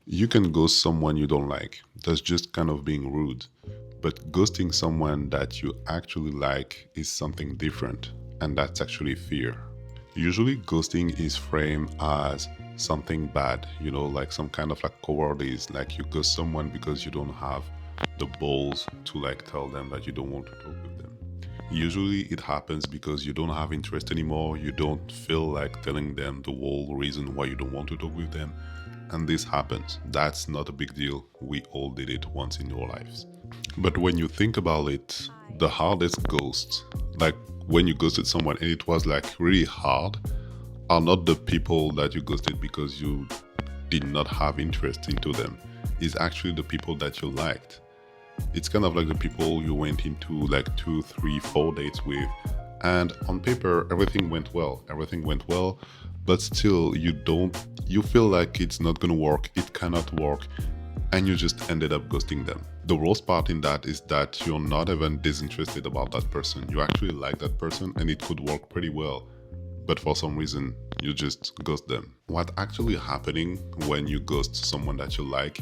You can ghost someone you don't like. That's just kind of being rude. But ghosting someone that you actually like is something different, and that's actually fear. Usually, ghosting is framed as something bad, like some kind of like cowardice, like you ghost someone because you don't have the balls to like tell them that you don't want to talk with them. Usually, it happens because you don't have interest anymore, you don't feel like telling them the whole reason why you don't want to talk with them, and this happens. That's not a big deal. We all did it once in your lives. But when you think about it, the hardest ghost, like when you ghosted someone and it was like really hard, are not the people that you ghosted because you did not have interest into them. It's actually the people that you liked. It's kind of like the people you went into like 2, 3, 4 dates with, and on paper everything went well. Everything went well, but still you feel like it's not gonna work, it cannot work, and you just ended up ghosting them. The worst part in that is that you're not even disinterested about that person. You actually like that person and it could work pretty well, but for some reason you just ghost them. What actually happening when you ghost someone that you like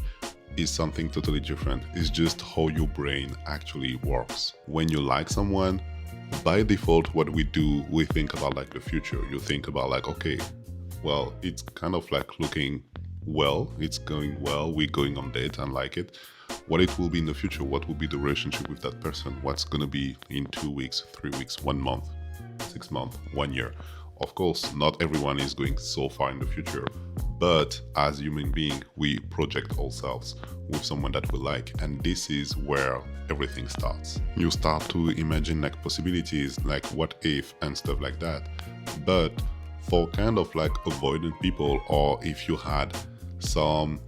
is something totally different. It's just how your brain actually works. When you like someone, by default what we do, we think about like the future. You think about like, okay, well, it's kind of like looking well, it's going well, we're going on date and like it. What it will be in the future, what will be the relationship with that person, what's gonna be in 2 weeks, 3 weeks, 1 month, 6 months, 1 year. Of course, not everyone is going so far in the future, but as human beings, we project ourselves with someone that we like, and this is where everything starts. You start to imagine like possibilities, like what if and stuff like that. But for kind of like avoidant people, or if you had some,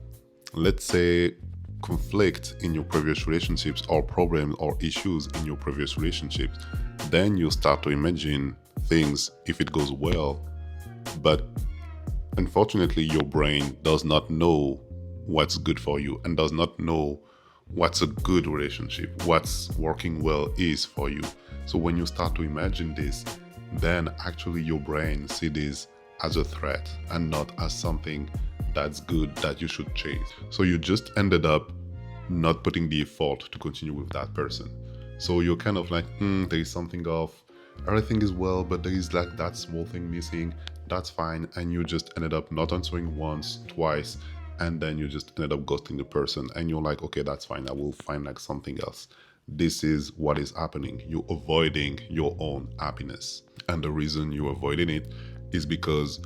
let's say, conflict in your previous relationships or problems or issues in your previous relationships, then you start to imagine things if it goes well. But unfortunately, your brain does not know what's good for you and does not know what's a good relationship, what's working well is for you. So when you start to imagine this, then actually your brain sees this as a threat and not as something that's good that you should chase. So you just ended up not putting the effort to continue with that person. So you're kind of like, there is something off, everything is well, but there is like that small thing missing, that's fine. And you just ended up not answering once, twice, and then you just ended up ghosting the person. And you're like, okay, that's fine, I will find like something else. This is what is happening. You're avoiding your own happiness. And the reason you're avoiding it is because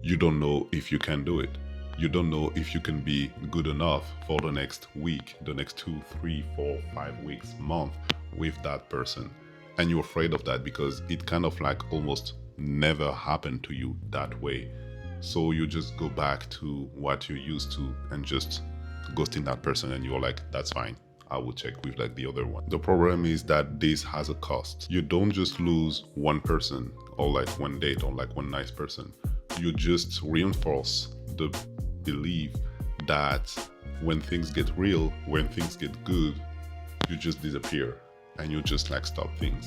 you don't know if you can do it. You don't know if you can be good enough for the next week, the next 2, 3, 4, 5 weeks, month with that person. And you're afraid of that because it kind of like almost never happened to you that way. So you just go back to what you used to and just ghosting that person, and you're like, that's fine, I will check with like the other one. The problem is that this has a cost. You don't just lose one person or like one date or like one nice person. You just reinforce the belief that when things get real, when things get good, you just disappear and you just like stop things.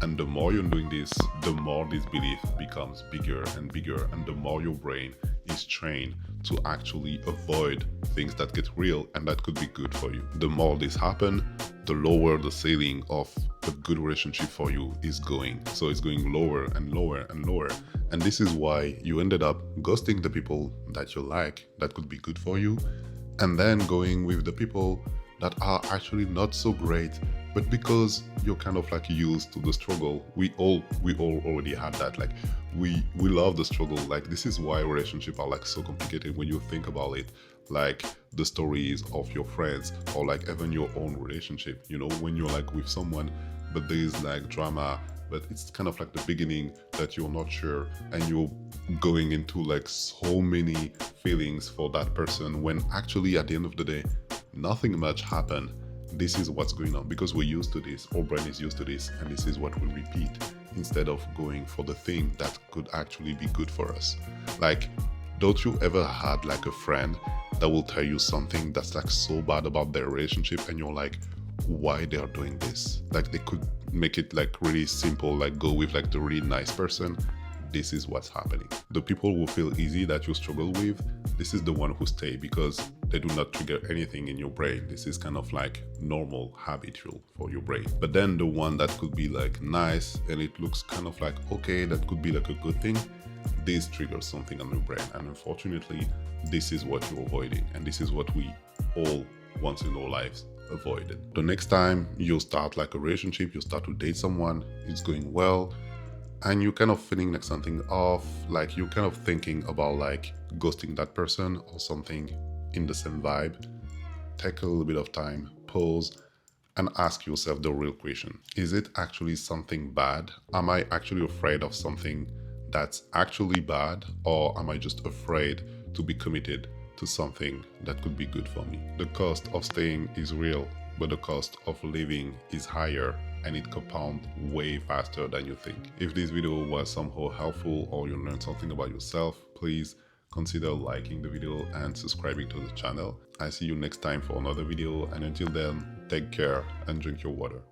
And the more you're doing this, the more this belief becomes bigger and bigger, and the more your brain is trained to actually avoid things that get real and that could be good for you. The more this happens, the lower the ceiling of a good relationship for you is going. So it's going lower and lower and lower. And this is why you ended up ghosting the people that you like, that could be good for you, and then going with the people that are actually not so great, but because you're kind of like used to the struggle. We all already had that. Like we love the struggle. Like this is why relationships are like so complicated when you think about it. Like the stories of your friends or like even your own relationship, when you're like with someone, but there is like drama, but it's kind of like the beginning that you're not sure and you're going into like so many feelings for that person, when actually at the end of the day nothing much happened. This is what's going on because we're used to this, our brain is used to this, and this is what we repeat instead of going for the thing that could actually be good for us. Like, don't you ever had like a friend that will tell you something that's like so bad about their relationship and you're like, why they are doing this? Like they could make it like really simple, like go with like the really nice person. This is what's happening. The people who feel easy that you struggle with, this is the one who stay because They do not trigger anything in your brain. This is kind of like normal, habitual for your brain. But then the one that could be like nice and it looks kind of like okay, that could be like a good thing, this triggers something on your brain. And unfortunately, this is what you're avoiding. And this is what we all once in our lives avoided. The next time you start like a relationship, you start to date someone, it's going well, and you're kind of feeling like something off, like you're kind of thinking about like ghosting that person or something in the same vibe, take a little bit of time, pause, and ask yourself the real question. Is it actually something bad? Am I actually afraid of something that's actually bad, or am I just afraid to be committed to something that could be good for me? The cost of staying is real, but the cost of living is higher, and it compounds way faster than you think. If this video was somehow helpful or you learned something about yourself, please consider liking the video and subscribing to the channel. I see you next time for another video, and until then, take care and drink your water.